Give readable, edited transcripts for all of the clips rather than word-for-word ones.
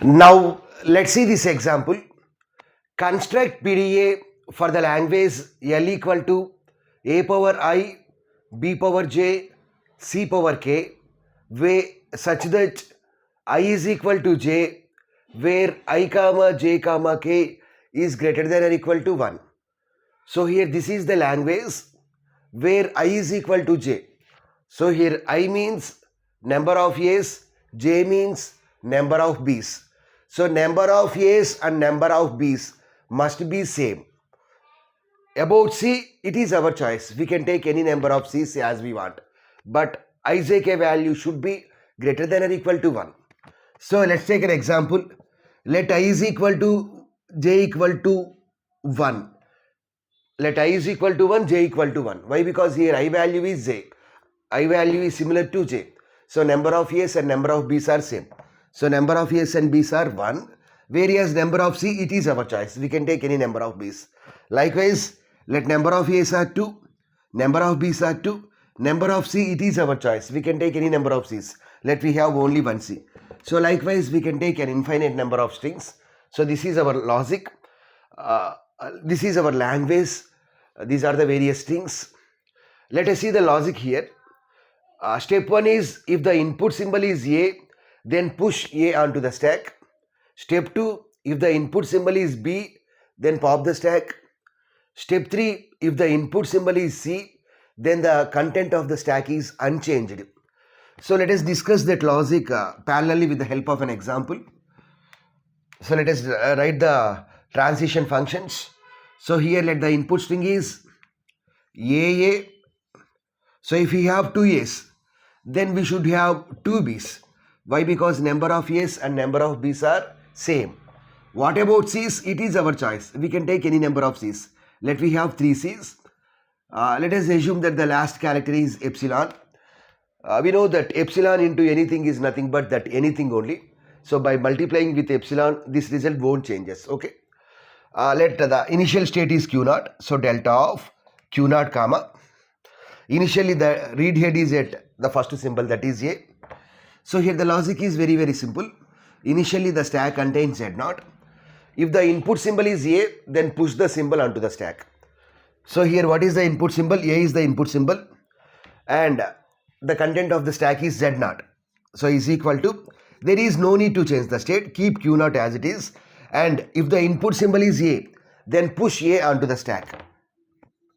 Now let's see this example. Construct PDA for the language L equal to A power I, B power J, C power K, where such that I is equal to J, where I comma J comma K is greater than or equal to 1. So here this is the language where I is equal to J. So here I means number of A's, J means number of B's. So number of A's and number of B's must be same. About C, it is our choice. We can take any number of C's as we want. But IJK value should be greater than or equal to 1. So let's take an example. Let I is equal to J equal to 1. Let I is equal to 1, J equal to 1. Why? Because here I value is J. I value is similar to J. So number of A's and number of B's are same. So number of A's and B's are 1. Whereas number of C, it is our choice. We can take any number of B's. Likewise, let number of A's are 2. Number of B's are 2. Number of C, it is our choice. We can take any number of C's. Let we have only one C. So likewise, we can take an infinite number of strings. So this is our logic. This is our language. These are the various strings. Let us see the logic here. Step 1 is if the input symbol is A, then push A onto the stack. Step 2, if the input symbol is B, then pop the stack. Step 3, if the input symbol is C, then the content of the stack is unchanged. So let us discuss that logic parallelly with the help of an example. So let us write the transition functions. So here let the input string is AA. So if we have 2 A's, then we should have 2 B's. Why? Because number of A's and number of B's are same. What about C's? It is our choice. We can take any number of C's. Let we have 3 C's. Let us assume that the last character is epsilon. We know that epsilon into anything is nothing but that anything only. So by multiplying with epsilon, this result won't changes. Okay. Let the initial state is Q0. So delta of Q0 comma. Initially the read head is at the first symbol, that is A. So here the logic is very simple. Initially the stack contains Z0. If the input symbol is A, then push the symbol onto the stack. So here what is the input symbol? A is the input symbol and the content of the stack is Z0. So is equal to, there is no need to change the state, keep Q0 as it is, and if the input symbol is A, then push A onto the stack.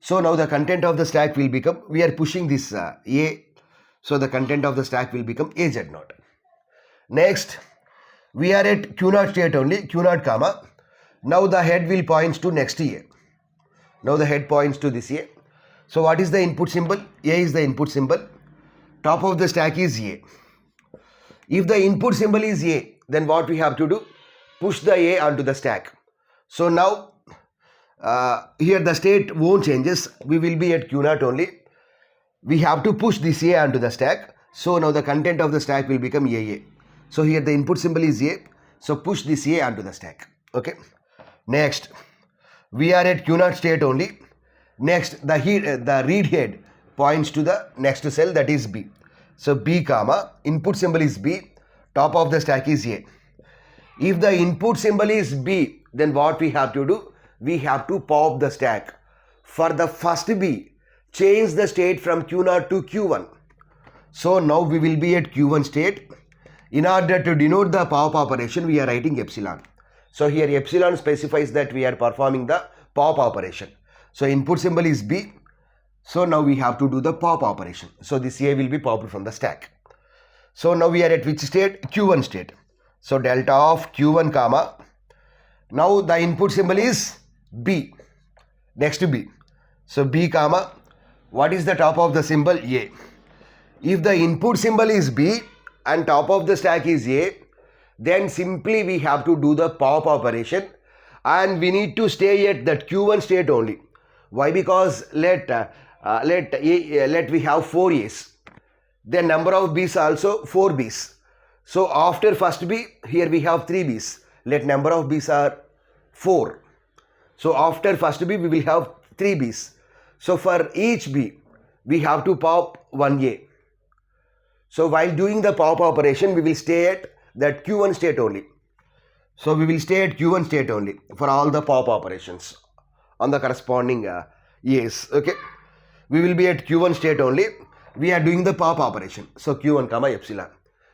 So now the content of the stack will become, we are pushing this A, so the content of the stack will become AZ0. Next, we are at Q0 state only, Q0 comma. Now the head will points to next A. Now the head points to this A. So what is the input symbol? A is the input symbol. Top of the stack is A. If the input symbol is A, then what we have to do? Push the A onto the stack. So now here the state won't changes. We will be at Q0 only. We have to push this A onto the stack. So now the content of the stack will become AA. So here the input symbol is A. So push this A onto the stack. Okay. Next, we are at Q0 state only. Next, the read head points to the next cell, that is B. So B comma, input symbol is B, top of the stack is A. If the input symbol is B, then what we have to do? We have to pop the stack. For the first B, change the state from Q0 to Q1. So now we will be at Q1 state. In order to denote the pop operation, we are writing epsilon. So here epsilon specifies that we are performing the pop operation. So input symbol is B. So now we have to do the pop operation. So this A will be popped from the stack. So now we are at which state? Q1 state. So delta of Q1 comma. Now the input symbol is B. Next to B. So B comma. What is the top of the symbol? A. If the input symbol is B and top of the stack is A, then simply we have to do the pop operation and we need to stay at that Q1 state only. Why? Because let we have 4 A's. Then number of B's also 4 B's. So after first B, here we have 3 B's. Let number of B's are 4. So after first B, we will have 3 B's. So for each B, we have to pop 1 A. So while doing the pop operation, we will stay at that Q1 state only. So we will stay at Q1 state only for all the pop operations on the corresponding A's. Okay, we will be at Q1 state only. We are doing the pop operation. So Q1 comma epsilon.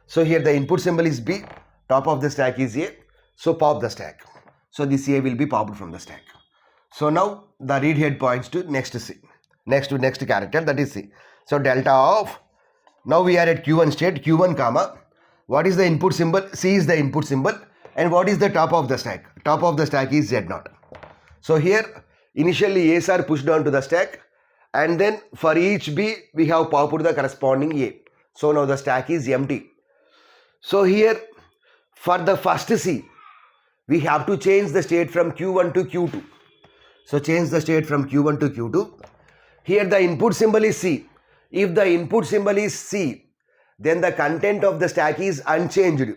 So here the input symbol is B, top of the stack is A. So pop the stack. So this A will be popped from the stack. So now the read head points to next C, next character, that is C. So delta of, now we are at Q1 state, Q1 comma, what is the input symbol? C is the input symbol. And what is the top of the stack? Top of the stack is Z0. So here initially A's are pushed down to the stack, and then for each B we have popped the corresponding A. So now the stack is empty. So here for the first C we have to change the state from Q1 to Q2. So change the state from Q1 to Q2. Here the input symbol is C. If the input symbol is C, then the content of the stack is unchanged.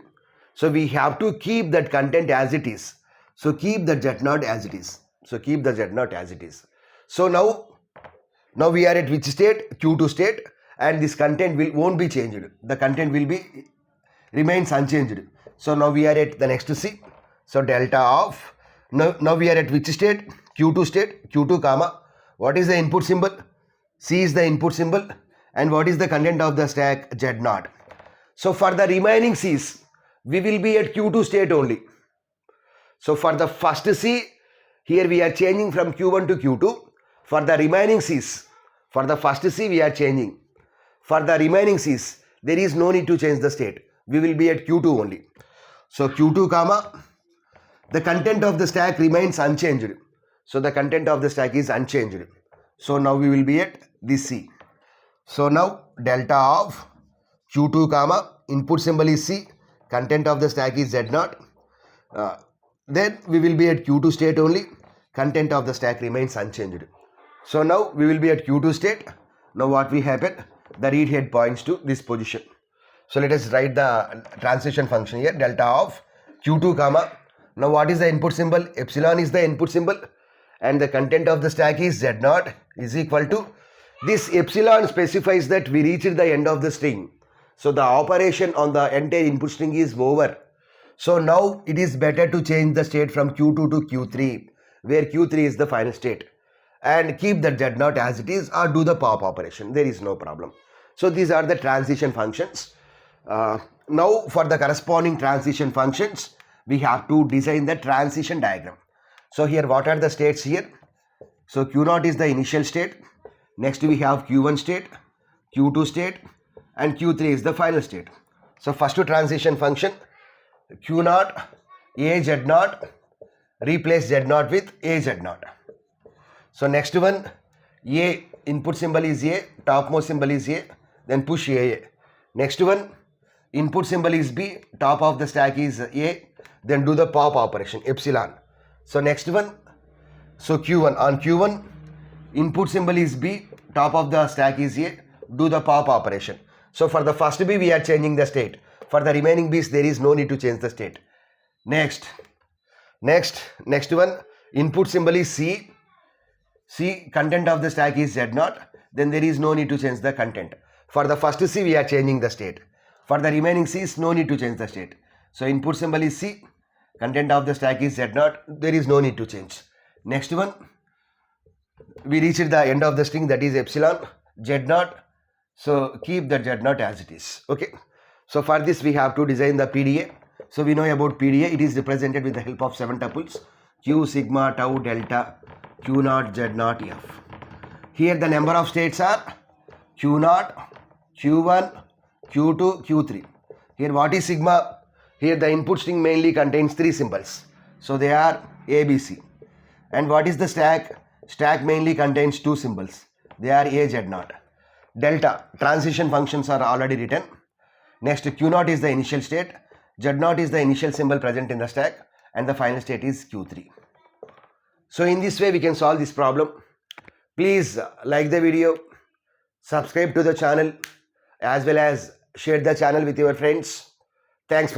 So we have to keep that content as it is. So keep the Z0 as it is. So keep the Z0 as it is. So now we are at which state? Q2 state, and this content won't be changed. The content will be remains unchanged. So now we are at the next C. So delta of, now we are at which state? Q2 state, Q2 comma, what is the input symbol? C is the input symbol, and what is the content of the stack? Z0. So for the remaining C's, we will be at Q2 state only. So for the first C, here we are changing from Q1 to Q2. For the remaining C's, for the first C we are changing. For the remaining C's, there is no need to change the state. We will be at Q2 only. So Q2 comma, the content of the stack remains unchanged. So the content of the stack is unchanged. So now we will be at this C. So now delta of Q2 comma, input symbol is C, content of the stack is Z0. Then we will be at Q2 state only. Content of the stack remains unchanged. So now we will be at Q2 state. Now what will happen? The read head points to this position. So let us write the transition function here. Delta of Q2 comma. Now what is the input symbol? Epsilon is the input symbol, and the content of the stack is Z0 is equal to, this epsilon specifies that we reached the end of the string. So the operation on the entire input string is over. So now it is better to change the state from Q2 to Q3, where Q3 is the final state, and keep that Z0 as it is, or do the pop operation. There is no problem. So these are the transition functions. Now for the corresponding transition functions, we have to design the transition diagram. So here what are the states here? So Q0 is the initial state. Next we have Q1 state, Q2 state, and Q3 is the final state. So first transition function, Q0, A Z0, replace Z0 with A Z0. So next one, A, input symbol is A, topmost symbol is A, then push A. Next one, input symbol is B, top of the stack is A, then do the pop operation, epsilon. So next one, so Q1, on Q1, input symbol is B, top of the stack is A, do the pop operation. So for the first B we are changing the state. For the remaining B's there is no need to change the state. Next one, input symbol is C, content of the stack is Z0, then there is no need to change the content. For the first C we are changing the state. For the remaining C's, no need to change the state. So input symbol is C, content of the stack is Z0, there is no need to change. Next one, we reached the end of the string, that is epsilon, Z0. So keep that Z0 as it is. Okay. So for this we have to design the PDA. So we know about PDA. It is represented with the help of 7 tuples: Q, sigma, tau, delta, Q0, Z0, F. Here the number of states are Q0, Q1, Q2, Q3. Here what is sigma? Here the input string mainly contains 3 symbols. So they are A, B, C. And what is the stack? Stack mainly contains 2 symbols. They are A, Z0. Delta, transition functions are already written. Next, Q0 is the initial state, Z0 is the initial symbol present in the stack, and the final state is Q3. So in this way we can solve this problem. Please like the video, subscribe to the channel, as well as share the channel with your friends. Thanks for watching.